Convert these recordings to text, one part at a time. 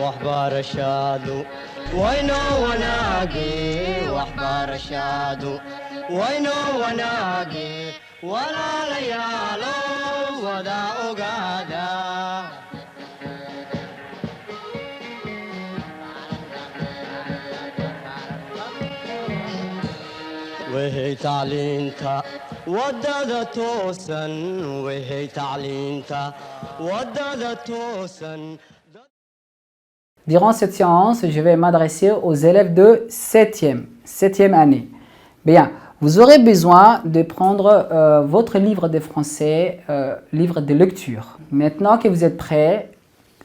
waxbarashadu waynoo wanaage waxbarashadu waynoo wanaage walaalayaalo wada ogaada وهي تعلينتا ودادا توسن وهي تعلينتا ودادا توسن. Durant cette séance, je vais m'adresser aux élèves de 7e année. Bien, vous aurez besoin de prendre votre livre de français, livre de lecture. Maintenant que vous êtes prêts,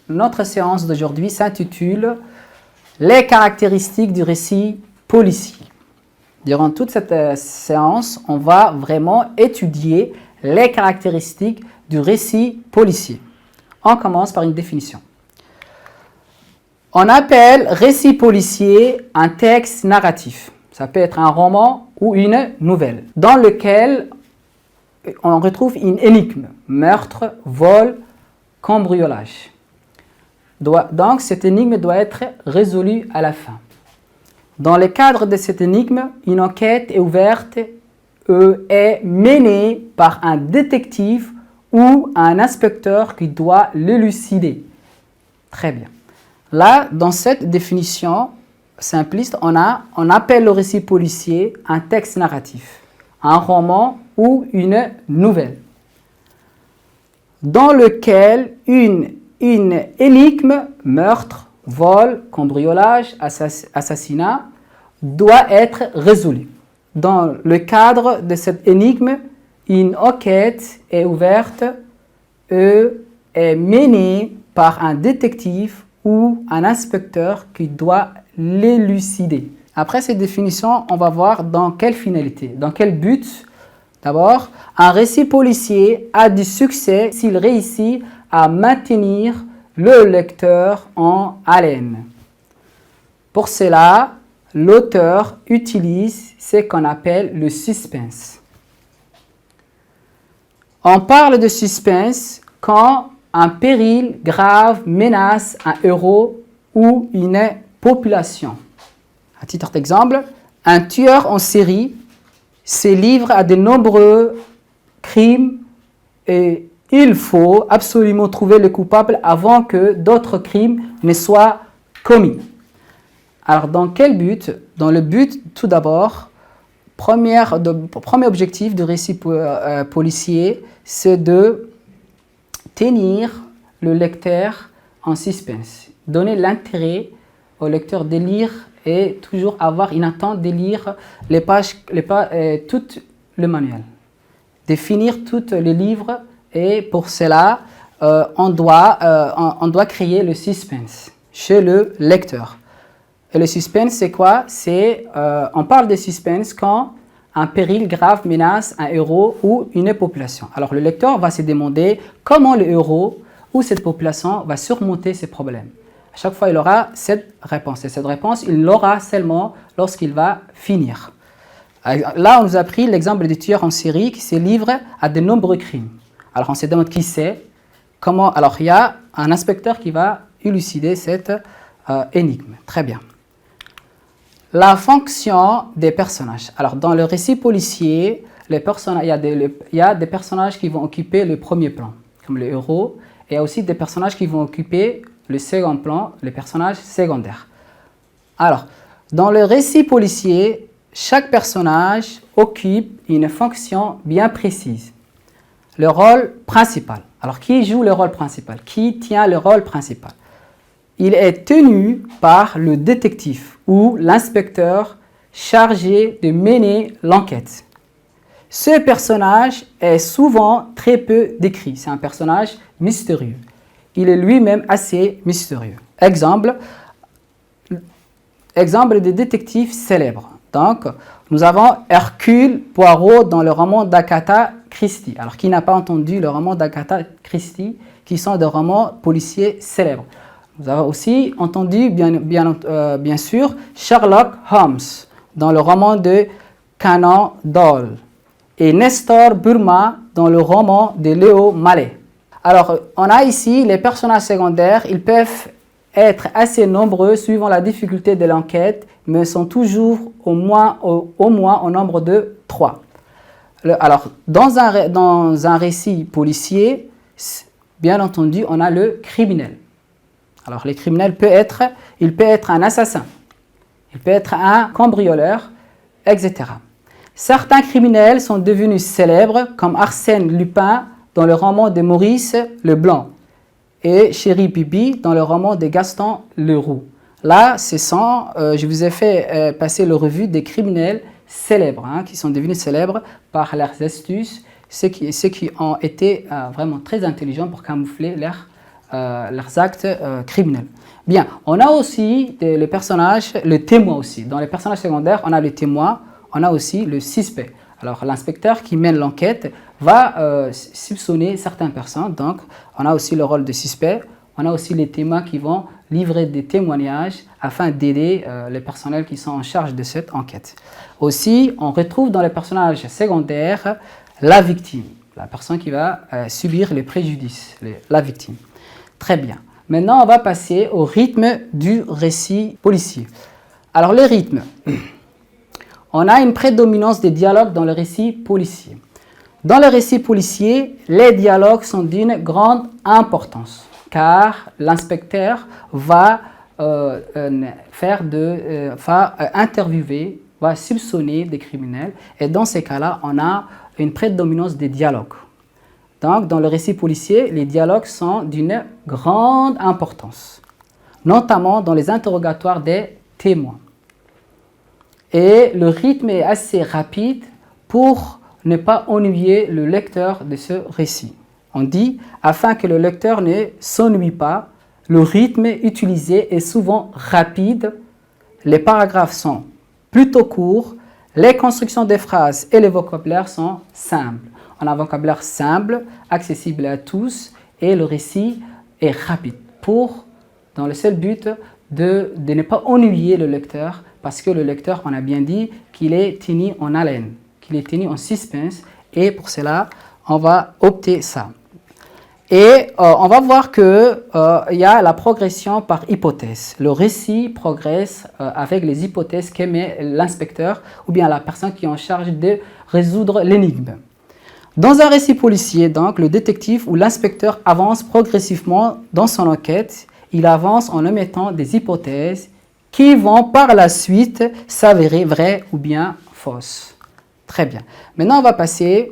notre séance d'aujourd'hui s'intitule « Les caractéristiques du récit policier ». Durant toute cette séance, on va vraiment étudier les caractéristiques du récit policier. On commence par une définition. On appelle récit policier un texte narratif. Ça peut être un roman ou une nouvelle, dans lequel on retrouve une énigme, meurtre, vol, cambriolage. Donc cette énigme doit être résolue à la fin. Dans le cadre de cette énigme, une enquête est ouverte est menée par un détective ou un inspecteur qui doit l'élucider. Très bien. Là, dans cette définition simpliste, on appelle le récit policier un texte narratif, un roman ou une nouvelle, dans lequel une énigme, meurtre, vol, cambriolage, assassinat, doit être résolu. Dans le cadre de cette énigme, une enquête est ouverte et est menée par un détective ou un inspecteur qui doit l'élucider. Après cette définition, on va voir dans quelle finalité, dans quel but. D'abord, un récit policier a du succès s'il réussit à maintenir le lecteur en haleine. Pour cela, l'auteur utilise ce qu'on appelle le suspense. On parle de suspense quand un péril grave menace un héros ou une population. À titre d'exemple, un tueur en série se livre à de nombreux crimes et il faut absolument trouver le coupable avant que d'autres crimes ne soient commis. Alors, dans quel but? Dans le but, tout d'abord, premier objectif du récit policier, c'est de tenir le lecteur en suspense, donner l'intérêt au lecteur de lire et toujours avoir une attente de lire tout le manuel, de finir tous les livres. Et pour cela, on doit créer le suspense chez le lecteur. Et le suspense, c'est quoi? On parle de suspense quand un péril grave menace un héros ou une population. Alors le lecteur va se demander comment le héros ou cette population va surmonter ces problèmes. À chaque fois, il aura cette réponse. Et cette réponse, il l'aura seulement lorsqu'il va finir. Là, on nous a pris l'exemple du tueur en série qui se livre à de nombreux crimes. Alors, on se demande qui c'est, comment. Alors, il y a un inspecteur qui va élucider cette énigme. Très bien. La fonction des personnages. Alors, dans le récit policier, il y a des personnages qui vont occuper le premier plan, comme le héros, et il y a aussi des personnages qui vont occuper le second plan, les personnages secondaires. Alors, dans le récit policier, chaque personnage occupe une fonction bien précise. Le rôle principal. Alors, qui joue le rôle principal? Qui tient le rôle principal? Il est tenu par le détective ou l'inspecteur chargé de mener l'enquête. Ce personnage est souvent très peu décrit. C'est un personnage mystérieux. Il est lui-même assez mystérieux. Exemple de détective célèbre. Donc, nous avons Hercule Poirot dans le roman d'Agatha Christie. Alors, qui n'a pas entendu le roman d'Agatha Christie, qui sont des romans policiers célèbres. Nous avons aussi entendu, bien sûr, Sherlock Holmes dans le roman de Conan Doyle et Nestor Burma dans le roman de Léo Malet. Alors, on a ici les personnages secondaires, ils peuvent être assez nombreux suivant la difficulté de l'enquête, mais sont toujours au moins au nombre de 3. Alors, dans un récit policier, bien entendu, on a le criminel. Alors, le criminel il peut être un assassin, il peut être un cambrioleur, etc. Certains criminels sont devenus célèbres, comme Arsène Lupin dans le roman de Maurice Leblanc et Chéri Bibi dans le roman de Gaston Leroux. Là, je vous ai fait passer le revue des criminels célèbres, qui sont devenus célèbres par leurs astuces, ceux qui ont été vraiment très intelligents pour camoufler leurs actes criminels. Bien, on a aussi les personnages, le témoin aussi. Dans les personnages secondaires, on a le témoin, on a aussi le suspect. Alors, l'inspecteur qui mène l'enquête va soupçonner certaines personnes. Donc, on a aussi le rôle de suspect. On a aussi les témoins qui vont livrer des témoignages afin d'aider les personnels qui sont en charge de cette enquête. Aussi, on retrouve dans les personnages secondaires la victime, la personne qui va subir les préjudices, la victime. Très bien. Maintenant, on va passer au rythme du récit policier. Alors, le rythme. On a une prédominance des dialogues dans le récit policier. Dans le récit policier, les dialogues sont d'une grande importance, car l'inspecteur va interviewer, va soupçonner des criminels, et dans ces cas-là, on a une prédominance des dialogues. Donc, dans le récit policier, les dialogues sont d'une grande importance, notamment dans les interrogatoires des témoins. Et le rythme est assez rapide pour ne pas ennuyer le lecteur de ce récit. On dit, afin que le lecteur ne s'ennuie pas, le rythme utilisé est souvent rapide, les paragraphes sont plutôt courts, les constructions des phrases et les vocabulaires sont simples. On a un vocabulaire simple, accessible à tous, et le récit est rapide, dans le seul but de ne pas ennuyer le lecteur, parce que le lecteur, on a bien dit qu'il est tenu en haleine, qu'il est tenu en suspense, et pour cela, on va opter ça. Et on va voir qu'il y a la progression par hypothèse. Le récit progresse avec les hypothèses qu'émet l'inspecteur ou bien la personne qui est en charge de résoudre l'énigme. Dans un récit policier, donc, le détective ou l'inspecteur avance progressivement dans son enquête. Il avance en émettant des hypothèses qui vont par la suite s'avérer vraies ou bien fausses. Très bien. Maintenant, on va passer...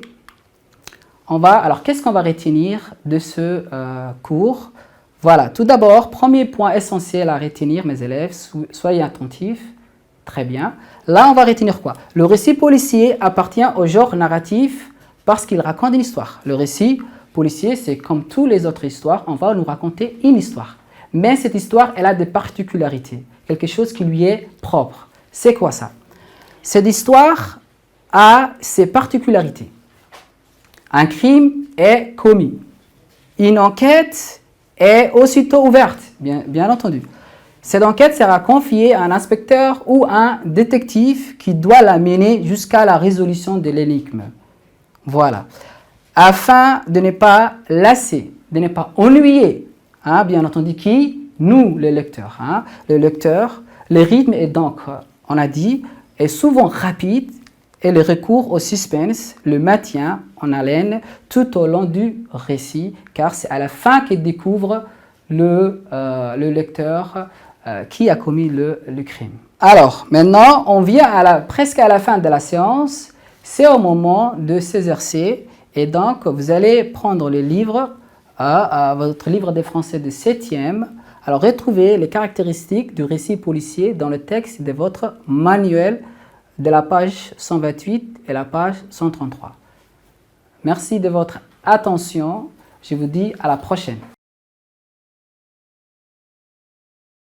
Alors, qu'est-ce qu'on va retenir de ce cours? Voilà, tout d'abord, premier point essentiel à retenir, mes élèves, soyez attentifs. Très bien. Là, on va retenir quoi? Le récit policier appartient au genre narratif parce qu'il raconte une histoire. Le récit policier, c'est comme toutes les autres histoires, on va nous raconter une histoire. Mais cette histoire, elle a des particularités, quelque chose qui lui est propre. C'est quoi ça? Cette histoire a ses particularités. Un crime est commis. Une enquête est aussitôt ouverte, bien entendu. Cette enquête sera confiée à un inspecteur ou un détective qui doit la mener jusqu'à la résolution de l'énigme. Voilà. Afin de ne pas lasser, de ne pas ennuyer, bien entendu, qui? Nous, les lecteurs. Le lecteur, le rythme est donc, on a dit, est souvent rapide et le recours au suspense le maintient en haleine tout au long du récit, car c'est à la fin qu'il découvre le lecteur qui a commis le crime. Alors, maintenant, on vient presque à la fin de la séance. C'est au moment de s'exercer et donc vous allez prendre le livre, votre livre de français de 7e. Alors, retrouvez les caractéristiques du récit policier dans le texte de votre manuel de la page 128 et la page 133. Merci de votre attention. Je vous dis à la prochaine.